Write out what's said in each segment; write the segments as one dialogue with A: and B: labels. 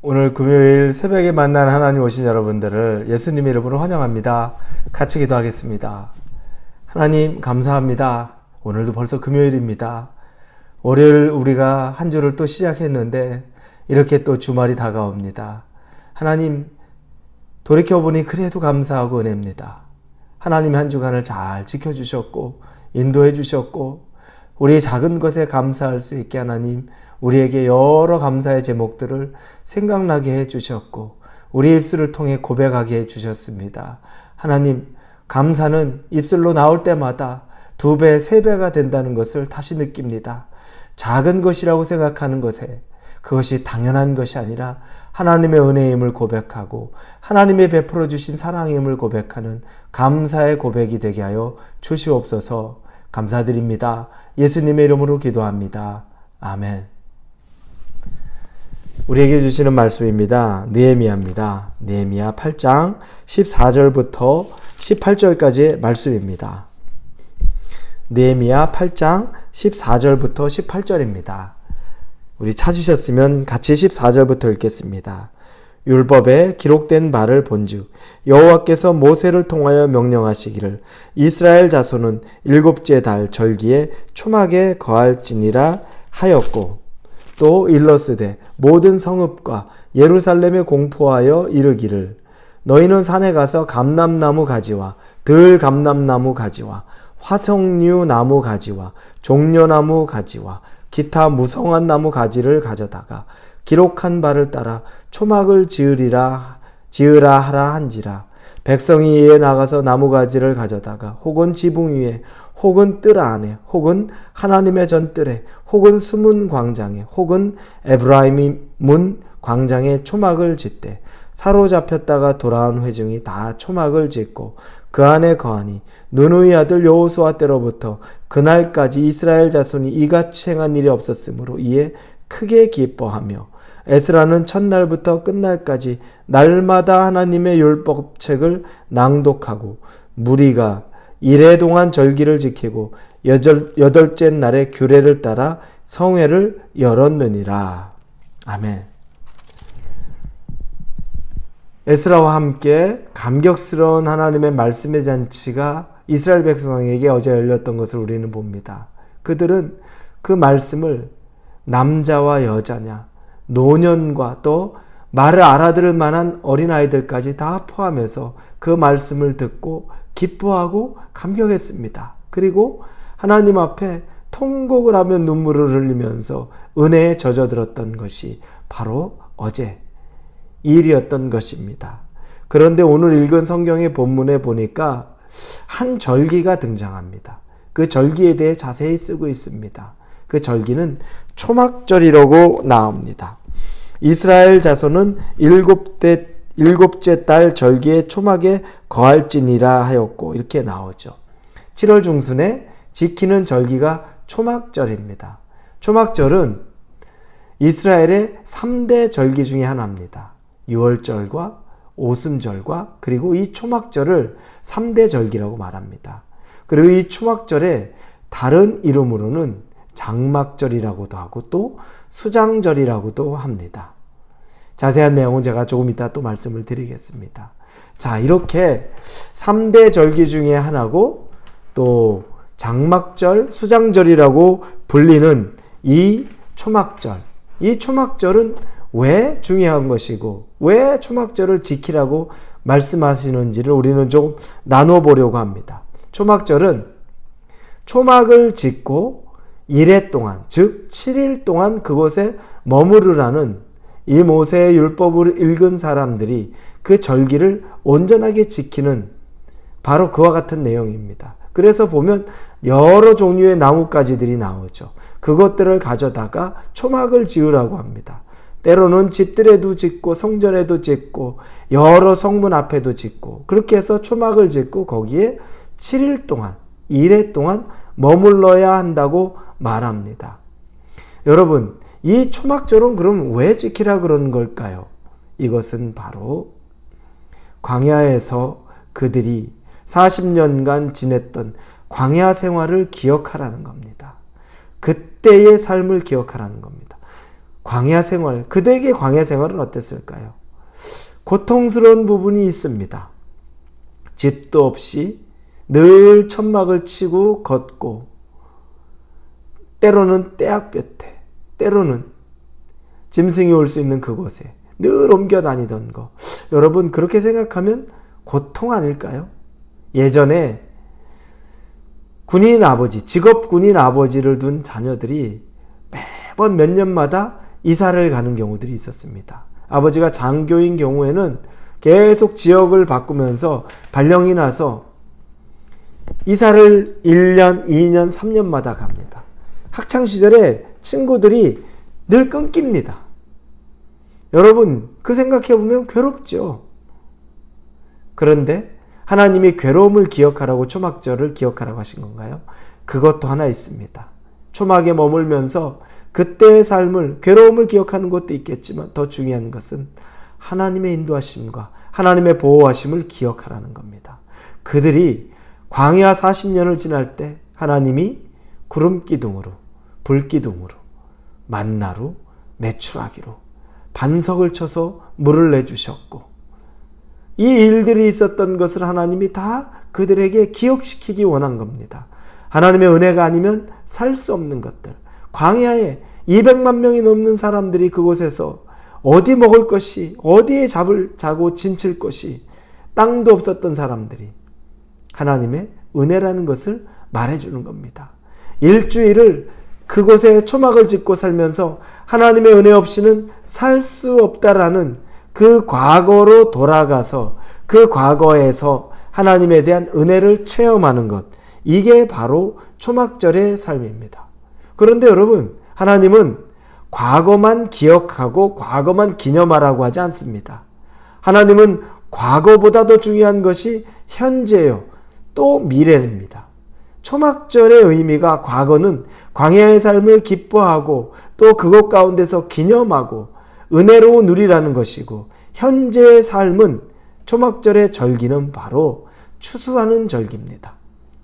A: 오늘 금요일 새벽에 만난 하나님 오신 여러분들을 예수님 이름으로 환영합니다. 같이 기도하겠습니다. 하나님 감사합니다. 오늘도 벌써 금요일입니다. 월요일 우리가 한 주를 또 시작했는데 이렇게 또 주말이 다가옵니다. 하나님 돌이켜보니 그래도 감사하고 은혜입니다. 하나님 한 주간을 잘 지켜주셨고 인도해 주셨고 우리의 작은 것에 감사할 수 있게 하나님 우리에게 여러 감사의 제목들을 생각나게 해주셨고 우리 입술을 통해 고백하게 해주셨습니다. 하나님 감사는 입술로 나올 때마다 2배, 3배가 된다는 것을 다시 느낍니다. 작은 것이라고 생각하는 것에 그것이 당연한 것이 아니라 하나님의 은혜임을 고백하고 하나님의 베풀어 주신 사랑임을 고백하는 감사의 고백이 되게 하여 주시옵소서. 감사드립니다. 예수님의 이름으로 기도합니다. 아멘. 우리에게 주시는 말씀입니다. 느헤미야입니다. 느헤미야 8장 14절부터 18절까지의 말씀입니다. 느헤미야 8장 14절부터 18절입니다. 우리 찾으셨으면 같이 14절부터 읽겠습니다. 율법에 기록된 바를 본즉 여호와께서 모세를 통하여 명령하시기를 이스라엘 자손은 7째 달 절기에 초막에 거할지니라 하였고 또 일러스되 모든 성읍과 예루살렘에 공포하여 이르기를 너희는 산에 가서 감람나무 가지와 들감람나무 가지와 화석류 나무 가지와 종려나무 가지와 기타 무성한 나무 가지를 가져다가 기록한 바를 따라 초막을 지으라 하라 한지라. 백성이 이에 나가서 나무가지를 가져다가 혹은 지붕 위에 혹은 뜰 안에 혹은 하나님의 전뜰에 혹은 수문 광장에 혹은 에브라임 문 광장에 초막을 짓되 사로잡혔다가 돌아온 회중이 다 초막을 짓고 그 안에 거하니 누누의 아들 여호수아 때로부터 그날까지 이스라엘 자손이 이같이 행한 일이 없었으므로 이에 크게 기뻐하며 에스라는 첫날부터 끝날까지 날마다 하나님의 율법책을 낭독하고 무리가 이래 동안 절기를 지키고 여덟째 날에 규례를 따라 성회를 열었느니라. 아멘. 에스라와 함께 감격스러운 하나님의 말씀의 잔치가 이스라엘 백성에게 어제 열렸던 것을 우리는 봅니다. 그들은 그 말씀을 남자와 여자냐 노년과 또 말을 알아들을 만한 어린아이들까지 다 포함해서 그 말씀을 듣고 기뻐하고 감격했습니다. 그리고 하나님 앞에 통곡을 하며 눈물을 흘리면서 은혜에 젖어들었던 것이 바로 어제 일이었던 것입니다. 그런데 오늘 읽은 성경의 본문에 보니까 한 절기가 등장합니다. 그 절기에 대해 자세히 쓰고 있습니다. 그 절기는 초막절이라고 나옵니다. 이스라엘 자손은 7째 달 절기에 초막에 거할지니라 하였고 이렇게 나오죠. 7월 중순에 지키는 절기가 초막절입니다. 초막절은 이스라엘의 3대 절기 중에 하나입니다. 유월절과 오순절과 그리고 이 초막절을 3대 절기라고 말합니다. 그리고 이 초막절의 다른 이름으로는 장막절이라고도 하고 또 수장절이라고도 합니다. 자세한 내용은 제가 조금 이따 또 말씀을 드리겠습니다. 자, 이렇게 3대 절기 중에 하나고 또 장막절, 수장절이라고 불리는 이 초막절. 이 초막절은 왜 중요한 것이고 왜 초막절을 지키라고 말씀하시는지를 우리는 좀 나눠보려고 합니다. 초막절은 초막을 짓고 1회 동안 즉 7일 동안 그곳에 머무르라는 이 모세의 율법을 읽은 사람들이 그 절기를 온전하게 지키는 바로 그와 같은 내용입니다. 그래서 보면 여러 종류의 나뭇가지들이 나오죠. 그것들을 가져다가 초막을 지으라고 합니다. 때로는 집들에도 짓고 성전에도 짓고 여러 성문 앞에도 짓고 그렇게 해서 초막을 짓고 거기에 7일 동안 1회 동안 머물러야 한다고 말합니다. 여러분, 이 초막절은 그럼 왜 지키라 그러는 걸까요? 이것은 바로 광야에서 그들이 40년간 지냈던 광야 생활을 기억하라는 겁니다. 그때의 삶을 기억하라는 겁니다. 광야 생활, 그들에게 광야 생활은 어땠을까요? 고통스러운 부분이 있습니다. 집도 없이 늘 천막을 치고 걷고, 때로는 떼약볕에, 때로는 짐승이 올 수 있는 그곳에 늘 옮겨 다니던 거. 여러분, 그렇게 생각하면 고통 아닐까요? 예전에 군인 아버지, 직업 군인 아버지를 둔 자녀들이 매번 몇 년마다 이사를 가는 경우들이 있었습니다. 아버지가 장교인 경우에는 계속 지역을 바꾸면서 발령이 나서 이사를 1년, 2년, 3년마다 갑니다. 학창시절에 친구들이 늘 끊깁니다. 여러분, 그 생각해보면 괴롭죠. 그런데 하나님이 괴로움을 기억하라고 초막절을 기억하라고 하신 건가요? 그것도 하나 있습니다. 초막에 머물면서 그때의 삶을, 괴로움을 기억하는 것도 있겠지만 더 중요한 것은 하나님의 인도하심과 하나님의 보호하심을 기억하라는 겁니다. 그들이 광야 40년을 지날 때 하나님이 구름기둥으로, 불기둥으로, 만나로, 메추라기로 반석을 쳐서 물을 내주셨고, 이 일들이 있었던 것을 하나님이 다 그들에게 기억시키기 원한 겁니다. 하나님의 은혜가 아니면 살 수 없는 것들, 광야에 200만 명이 넘는 사람들이 그곳에서 어디 먹을 것이, 어디에 자고 진칠 것이 땅도 없었던 사람들이 하나님의 은혜라는 것을 말해주는 겁니다. 일주일을 그곳에 초막을 짓고 살면서 하나님의 은혜 없이는 살 수 없다라는 그 과거로 돌아가서 그 과거에서 하나님에 대한 은혜를 체험하는 것, 이게 바로 초막절의 삶입니다. 그런데 여러분, 하나님은 과거만 기억하고 과거만 기념하라고 하지 않습니다. 하나님은 과거보다도 중요한 것이 현재요, 또 미래입니다. 초막절의 의미가, 과거는 광야의 삶을 기뻐하고 또 그것 가운데서 기념하고 은혜로 누리라는 것이고, 현재의 삶은, 초막절의 절기는 바로 추수하는 절기입니다.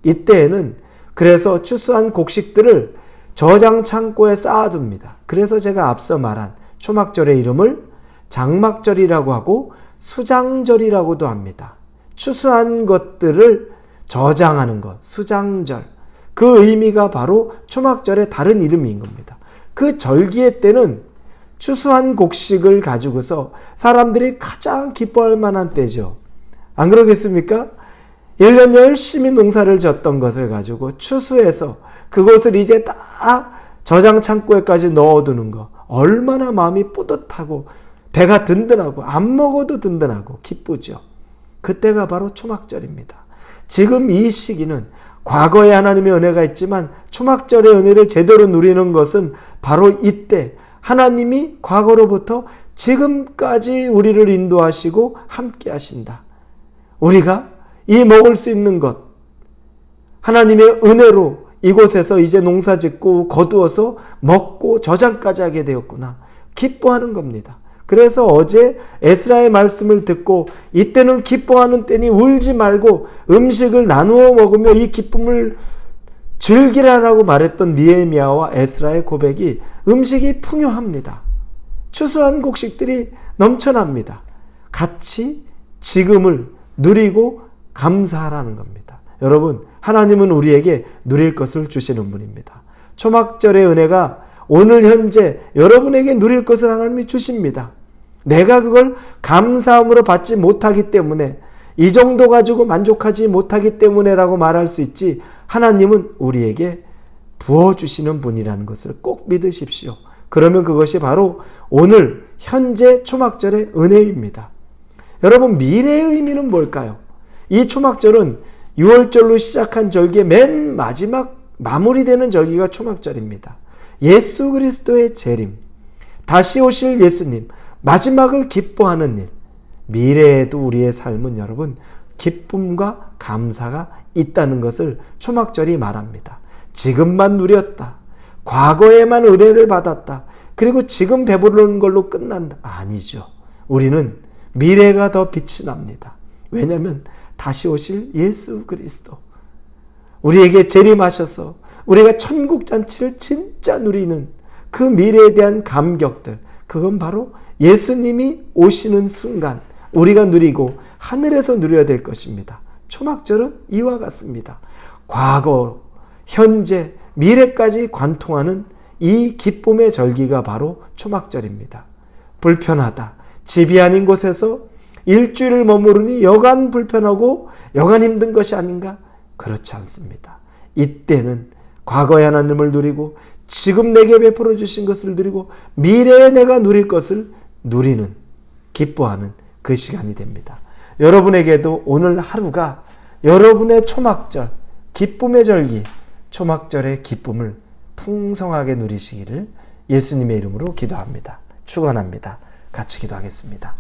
A: 이때에는 그래서 추수한 곡식들을 저장 창고에 쌓아둡니다. 그래서 제가 앞서 말한 초막절의 이름을 장막절이라고 하고 수장절이라고도 합니다. 추수한 것들을 저장하는 것, 수장절. 그 의미가 바로 초막절의 다른 이름인 겁니다. 그 절기의 때는 추수한 곡식을 가지고서 사람들이 가장 기뻐할 만한 때죠. 안 그러겠습니까? 1년 열심히 농사를 졌던 것을 가지고 추수해서 그것을 이제 다 저장 창고에까지 넣어두는 거, 얼마나 마음이 뿌듯하고 배가 든든하고 안 먹어도 든든하고 기쁘죠. 그때가 바로 초막절입니다. 지금 이 시기는 과거에 하나님의 은혜가 있지만 초막절의 은혜를 제대로 누리는 것은 바로 이때 하나님이 과거로부터 지금까지 우리를 인도하시고 함께 하신다. 우리가 이 먹을 수 있는 것, 하나님의 은혜로 이곳에서 이제 농사 짓고 거두어서 먹고 저장까지 하게 되었구나, 기뻐하는 겁니다. 그래서 어제 에스라의 말씀을 듣고 이때는 기뻐하는 때니 울지 말고 음식을 나누어 먹으며 이 기쁨을 즐기라라고 말했던 느헤미야와 에스라의 고백이, 음식이 풍요합니다. 추수한 곡식들이 넘쳐납니다. 같이 지금을 누리고 감사하라는 겁니다. 여러분, 하나님은 우리에게 누릴 것을 주시는 분입니다. 초막절의 은혜가 오늘 현재 여러분에게 누릴 것을 하나님이 주십니다. 내가 그걸 감사함으로 받지 못하기 때문에, 이 정도 가지고 만족하지 못하기 때문에라고 말할 수 있지, 하나님은 우리에게 부어주시는 분이라는 것을 꼭 믿으십시오. 그러면 그것이 바로 오늘 현재 초막절의 은혜입니다. 여러분, 미래의 의미는 뭘까요? 이 초막절은 6월절로 시작한 절기의 맨 마지막 마무리되는 절기가 초막절입니다. 예수 그리스도의 재림, 다시 오실 예수님, 마지막을 기뻐하는 일, 미래에도 우리의 삶은 여러분 기쁨과 감사가 있다는 것을 초막절이 말합니다. 지금만 누렸다, 과거에만 은혜를 받았다, 그리고 지금 배부르는 걸로 끝난다, 아니죠. 우리는 미래가 더 빛이 납니다. 왜냐하면 다시 오실 예수 그리스도, 우리에게 재림하셔서 우리가 천국잔치를 진짜 누리는 그 미래에 대한 감격들, 그건 바로 예수님이 오시는 순간 우리가 누리고 하늘에서 누려야 될 것입니다. 초막절은 이와 같습니다. 과거, 현재, 미래까지 관통하는 이 기쁨의 절기가 바로 초막절입니다. 불편하다, 집이 아닌 곳에서 일주일을 머무르니 여간 불편하고 여간 힘든 것이 아닌가? 그렇지 않습니다. 이때는 과거의 하나님을 누리고 지금 내게 베풀어 주신 것을 누리고 미래에 내가 누릴 것을 누리는, 기뻐하는 그 시간이 됩니다. 여러분에게도 오늘 하루가 여러분의 초막절, 기쁨의 절기, 초막절의 기쁨을 풍성하게 누리시기를 예수님의 이름으로 기도합니다. 축원합니다. 같이 기도하겠습니다.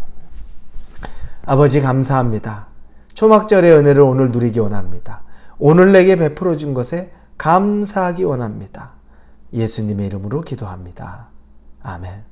A: 아버지 감사합니다. 초막절의 은혜를 오늘 누리기 원합니다. 오늘 내게 베풀어 준 것에 감사하기 원합니다. 예수님의 이름으로 기도합니다. 아멘.